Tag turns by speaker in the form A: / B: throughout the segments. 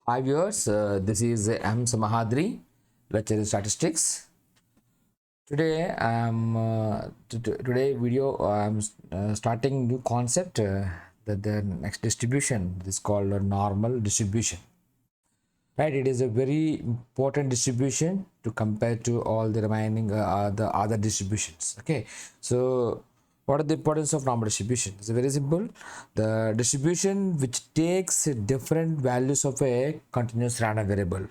A: Hi viewers, this is M. Samahadri, lecturer in statistics. Today video I'm starting new concept that the next distribution is called a normal distribution. Right, it is a very important distribution to compare to all the remaining the other distributions. Okay, so what are the importance of normal distribution? It's very simple. The distribution which takes different values of a continuous random variable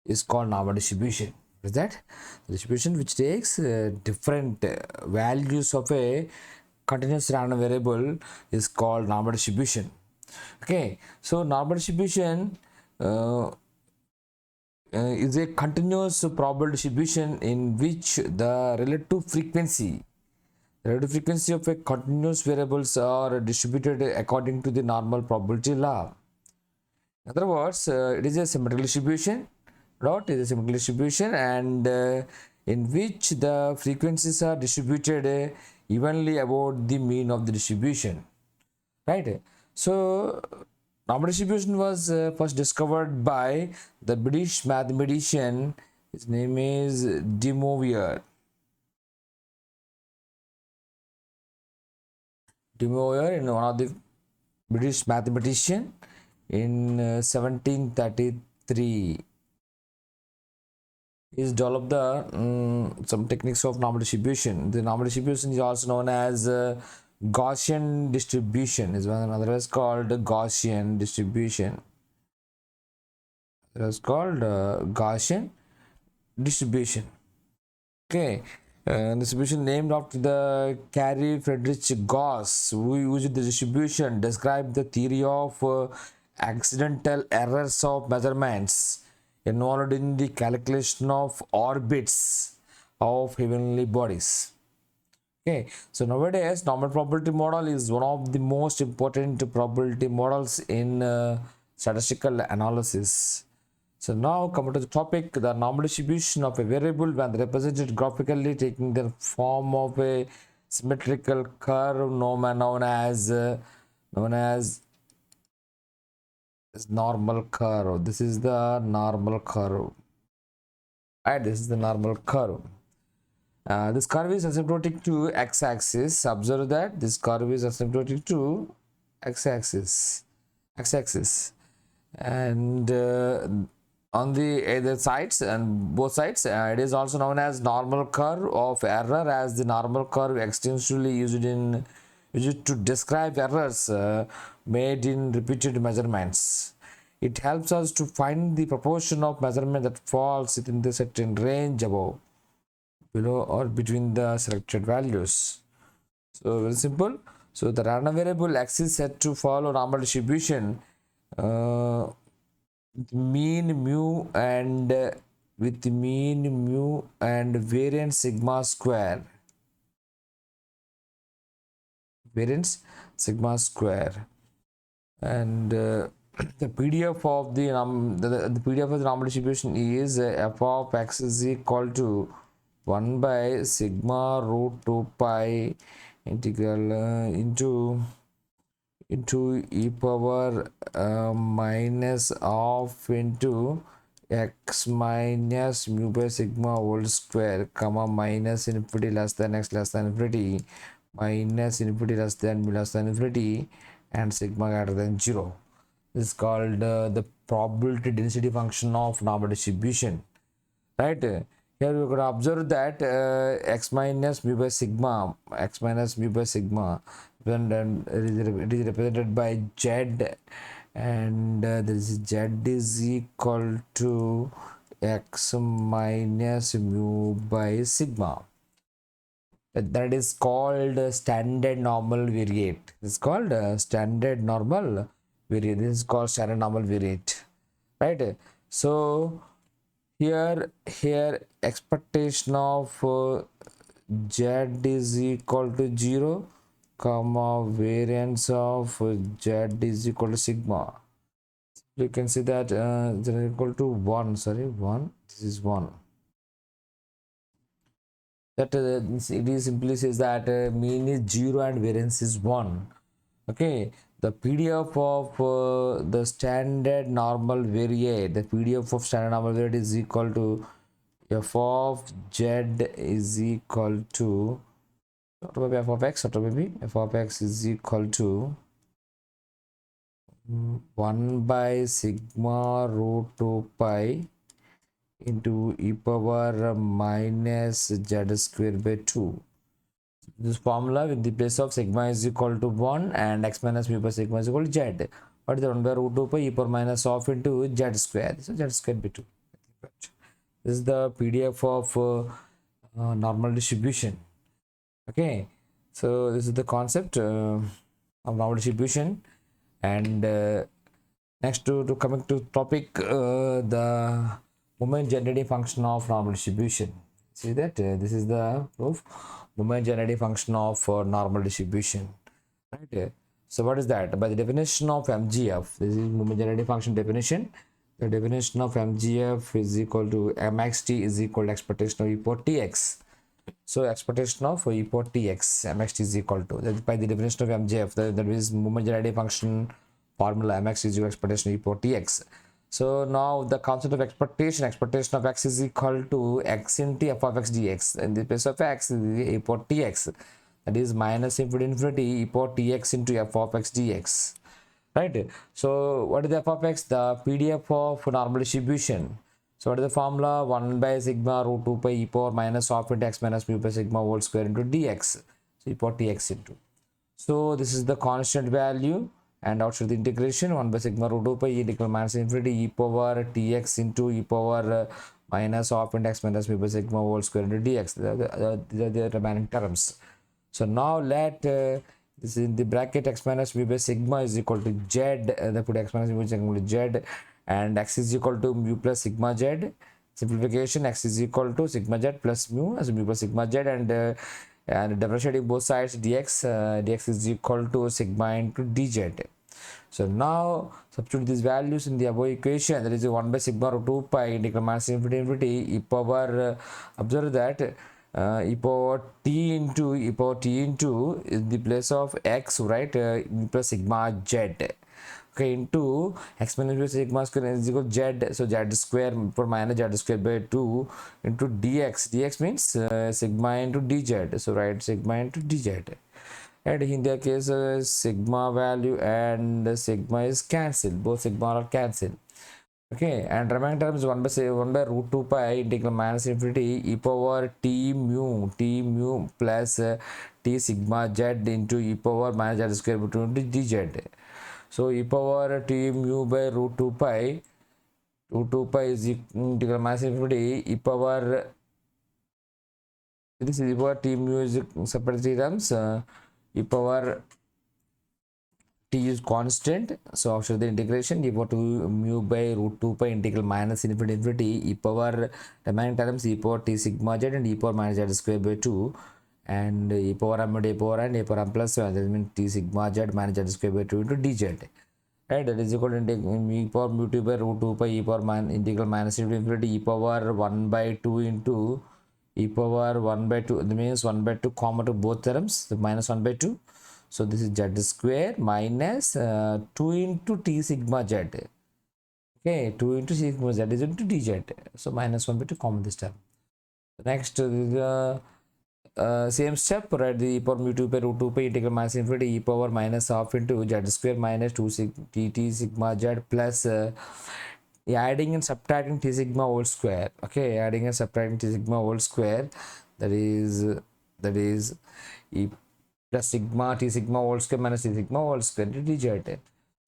A: is called normal distribution. Is that the distribution which takes different values of a continuous random variable is called normal distribution. Okay, so normal distribution is a continuous probable distribution in which the relative frequency of a continuous variables are distributed according to the normal probability law. In other words, it is a symmetrical distribution. Dot is a symmetrical distribution, and in which the frequencies are distributed evenly about the mean of the distribution. Right. So, normal distribution was first discovered by the British mathematician. His name is De Moivre. De Moivre, in one of the British mathematician in 1733. He's developed the some techniques of normal distribution. The normal distribution is also known as Gaussian distribution. Is one another is called Gaussian distribution. It is called Gaussian distribution. Okay, distribution named after the Carey Friedrich Gauss, who used the distribution describe the theory of accidental errors of measurements involved in the calculation of orbits of heavenly bodies. Okay, so nowadays normal probability model is one of the most important probability models in statistical analysis. So now coming to the topic, the normal distribution of a variable when represented graphically taking the form of a symmetrical curve known as normal curve. This is the normal curve. Right, this is the normal curve. This curve is asymptotic to x-axis. Observe that this curve is asymptotic to x-axis, and on the either sides and both sides, it is also known as normal curve of error, as the normal curve extensively used to describe errors made in repeated measurements. It helps us to find the proportion of measurement that falls within the certain range above, below, or between the selected values. So very simple. So the random variable x is set to follow normal distribution mean mu and with mean mu and variance sigma square. And the PDF of the PDF of the normal distribution is f of x is equal to 1 by sigma root 2 pi integral into e power minus of into x minus mu by sigma whole square comma minus infinity less than x less than infinity minus infinity less than infinity and sigma greater than 0. This is called the probability density function of normal distribution. Right, here we could observe that x minus mu by sigma when it is represented by z, and this z is equal to x minus mu by sigma. That is called standard normal variate. It's called standard normal variate. This is called standard normal variate. Right, so here expectation of z is equal to 0 comma variance of z is equal to sigma. You can see that z is equal to 1, sorry, 1, this is 1. That it is simply says that mean is 0 and variance is 1. Okay, the PDF of the standard normal variate, the PDF of standard normal variate is equal to f of z is equal to what will be f of x, what will be f of x is equal to 1 by sigma root 2 pi into e power minus z square by 2. This formula with the place of sigma is equal to 1 and x minus mu by sigma is equal to z. What is the 1 by root 2 pi e power minus of into z square? So z square by 2. This is the PDF of normal distribution. Okay, so this is the concept of normal distribution. And next to coming to topic, the moment generating function of normal distribution. See that this is the proof moment generating function of normal distribution, right? So what is that? By the definition of MGF, this is moment generating function definition. The definition of MGF is equal to mxt is equal to expectation of e power tx. So expectation of e power tx mxt is equal to, that by the definition of MGF, that is moment generating function formula, mx is equal to expectation of e power tx. So now the concept of expectation of x is equal to x into f of x dx. In the place of x is e power tx, that is minus infinity e power tx into f of x dx, right? So what is the f of x? The PDF of normal distribution. So what is the formula? 1 by sigma root 2 pi e power minus of into x minus mu by sigma whole square into dx. So e power tx into. So this is the constant value, and outside the integration 1 by sigma root 2 pi equal minus infinity e power tx into e power minus of into x minus mu by sigma whole square into dx. These are the remaining terms. So now let this is in the bracket x minus mu by sigma is equal to z. They put x minus mu is equal to z, and x is equal to mu plus sigma z. Simplification, x is equal to sigma z plus mu as mu plus sigma z, and differentiating both sides dx, dx is equal to sigma into dz. So now substitute these values in the above equation. That is 1 by sigma root 2 pi integral minus infinity e power observe that e power t into in the place of x, right, plus sigma z, okay, into x minus sigma square is equal to z. So z square for minus z square by 2 into dx means sigma into dz. So write sigma into dz, and in their case sigma value and sigma is cancelled, both sigma are cancelled. Okay, and remaining terms 1 by root 2 pi integral minus infinity e power t mu plus t sigma z into e power minus z square by 2 into dz. So e power t mu by root 2 pi is integral minus infinity e power, this is e power t mu is separate three terms, e power t is constant. So after the integration e power 2 mu by root 2 pi integral minus infinity e power remaining terms e power t sigma z and e power minus z square by 2, and e power m and e power n, e power m plus 1, that means t sigma z minus z square by 2 into dz, right? That is equal to e power mu 2 by root 2 pi e power integral minus infinity e power 1 by 2 into e power 1 by 2, that means 1 by 2 common to both terms, the minus 1 by 2. So this is z square minus 2 into t sigma z. Okay, 2 into sigma z is into dz. So minus 1 by 2 common this term. Next, the same step, right? The e power mu 2 by root 2 pi integral minus infinity e power minus half into z square minus 2 t sigma z plus adding and subtracting t sigma whole square. Okay, adding and subtracting t sigma whole square, that is e plus sigma t sigma whole square minus t sigma whole square into dz.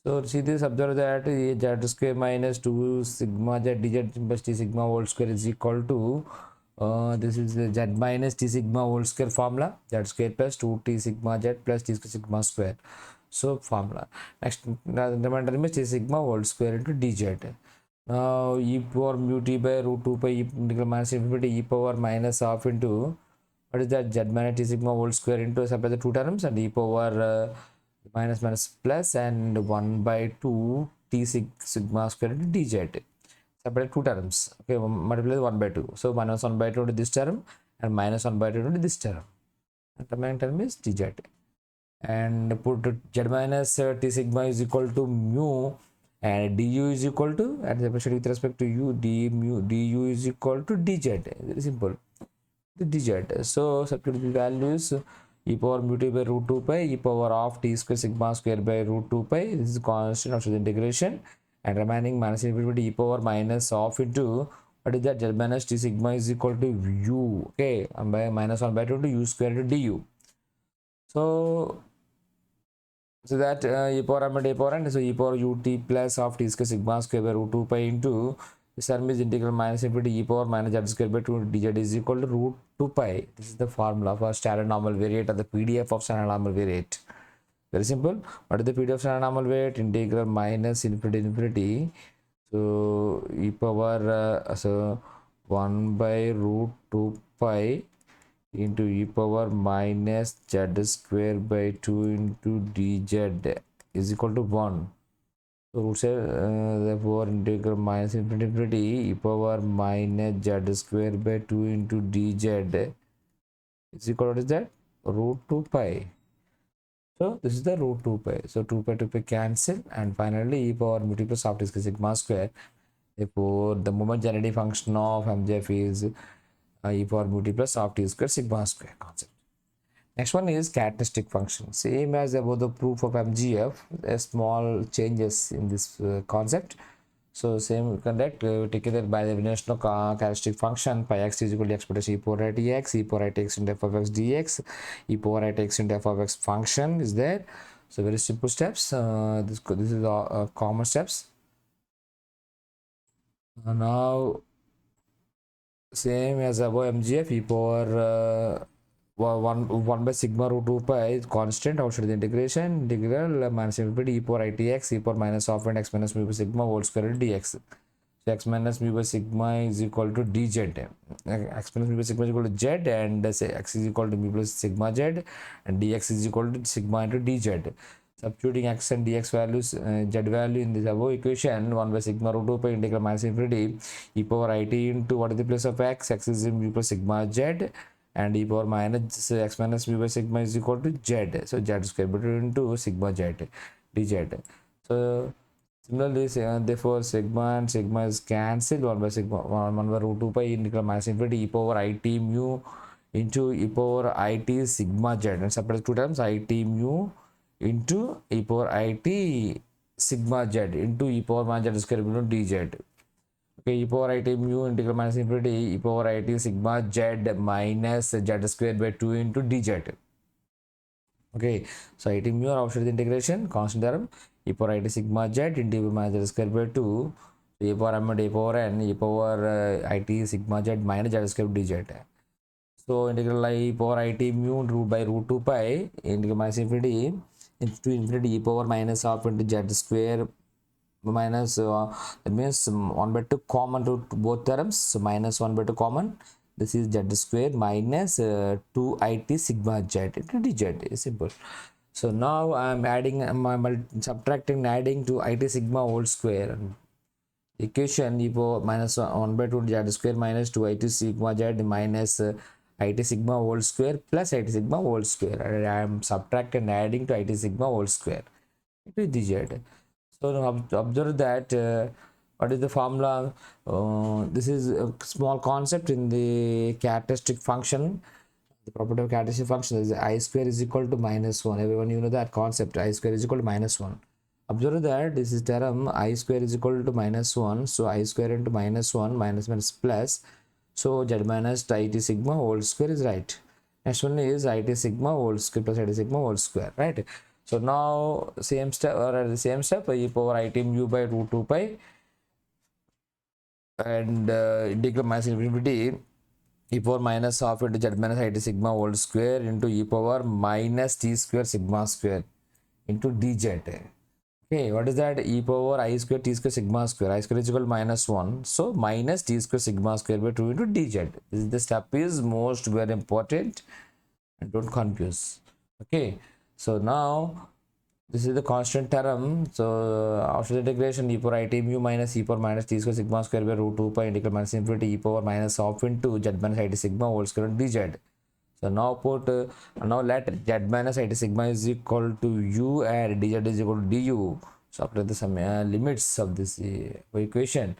A: So see this, observe that z square minus 2 sigma z dz plus t sigma whole square is equal to this is the z minus t sigma whole square formula, z square plus 2 t sigma z plus t sigma square. So formula. Next, remainder is t sigma whole square into dz. Now e power mu t by root 2 pi integral minus infinity e power minus half into, what is that, z minus t sigma whole square into separate the two terms, and e power minus plus and 1 by 2 t sigma square into dz. Separate two terms. Okay, multiply 1 by 2. So minus 1 by 2 to this term and minus 1 by 2 to this term. And the remaining term is dz. and put z minus t sigma is equal to mu, and du is equal to, and especially with respect to u, du is equal to dz. Very simple, the dz. So substitute the values: e power mu t by root 2 pi, e power of t square sigma square by root 2 pi. This is constant after the integration, and remaining minus infinity e power minus of into what is that, z minus t sigma is equal to u. Okay, and by minus 1 by 2 to u square to du. So that e power m and e power n, so e power ut plus of t square sigma square by root 2 pi into this term is integral minus infinity e power minus z square by 2 dz is equal to root 2 pi. This is the formula for standard normal variate, or the PDF of standard normal variate. Very simple. What is the PDF of standard normal variate? Integral minus infinity to infinity. So e power so 1 by root 2 pi into e power minus z square by 2 into dz is equal to 1. So root say therefore integral minus infinity e power minus z square by 2 into dz is equal to, what is that, root 2 pi. So this is the root 2 pi. So 2 pi cancel, and finally e power mu t plus half t square sigma square. Therefore the moment generating function of MGF is e power mu t plus half t square sigma square concept. Next one is characteristic function. Same as about the proof of MGF, there's small changes in this concept. So same conduct together by the definition of characteristic function, pi x is equal to expression e power I t x, e power I t x into f of x dx, e power I t x into f of x function is there. So very simple steps. This is common steps. Now same as above MGF, e power 1 by sigma root 2 pi is constant. How should the integration? Integral minus infinity e power I t x, e power minus half and x minus mu by sigma whole square dx. So x minus mu by sigma is equal to dz. X minus mu by sigma is equal to z, and say x is equal to mu plus sigma z, and dx is equal to sigma into dz. Substituting x and dx values, z value in this above equation, 1 by sigma root 2 pi integral minus infinity e power I t into what is the place of x? X is mu plus sigma z, and e power minus x minus mu by sigma is equal to z. So z square into sigma z dz. So similarly, therefore sigma and sigma is cancelled. 1 by sigma 1 by root 2 pi integral minus infinity e power I t mu into e power I t sigma z, and separate two terms, I t mu into e power I t sigma z into e power minus z square into dz. Okay, e power I t mu integral minus infinity e power I t sigma z minus z square by 2 into dz. Okay, so I t mu are outside the integration, constant term, e power I t sigma z into e power minus z square by 2, so e power m and e power n, e power I t sigma z minus z square dz. So integral I power I t mu root by root 2 pi integral minus infinity into infinity e power minus half into z square minus that means 1 by 2 common to both terms, so minus 1 by 2 common, this is z square minus 2 it sigma z into dz. Is simple. So now I'm adding, subtracting and adding to it sigma whole square equation, e power minus 1 by 2 z square minus 2 it sigma z minus it sigma whole square plus it sigma whole square, and I am subtracting and adding to it sigma whole square into dz. So now observe that what is the formula? This is a small concept in the characteristic function. The property of characteristic function is I square is equal to minus 1. Everyone you know that concept, I square is equal to minus 1. Observe that this is term I square is equal to minus 1. So I square into minus 1 minus minus plus. So z minus it sigma whole square is right. Next one is it sigma whole square plus it sigma whole square, right? So now same step, or at the same step, e power it mu by root 2 pi and integral minus infinity e power minus half into z minus it sigma whole square into e power minus t square sigma square into dz. Okay, what is that? E power I square t square sigma square. I square is equal to minus 1. So minus t square sigma square by 2 into dz. This is the step is most very important, and don't confuse. Okay, so now this is the constant term. So after the integration, e power it mu minus e power minus t square sigma square by root 2 pi integral minus infinity e power minus half into z minus it sigma whole square dz. So now put now let z minus it sigma is equal to u and dz is equal to du. So after the some limits of this equation,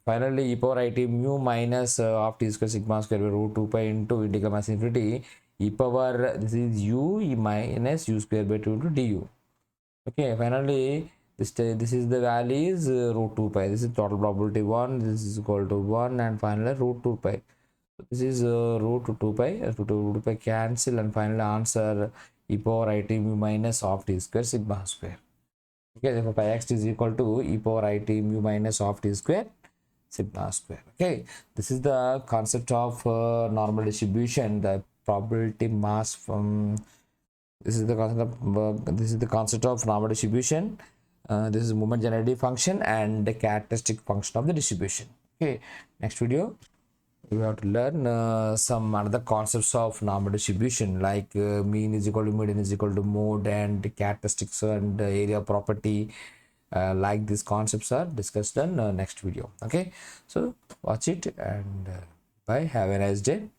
A: finally e power it mu minus of t square sigma square by root 2 pi into integral minus infinity e power this is u e minus u square by 2 into du. Okay, finally this is the value is root 2 pi. This is total probability 1, this is equal to 1, and finally root 2 pi. So this is root 2 pi, root 2 pi cancel, and finally answer e power it mu minus of t square sigma square. Okay, therefore pi x is equal to e power it mu minus of t square sigma square. Okay, this is the concept of normal distribution, the probability mass from this is the concept of normal distribution. This is moment generative function and the characteristic function of the distribution. Okay, next video we have to learn some other concepts of normal distribution, like mean is equal to median is equal to mode, and characteristics and area property. Like these concepts are discussed in next video. Okay, so watch it, and bye, have a nice day.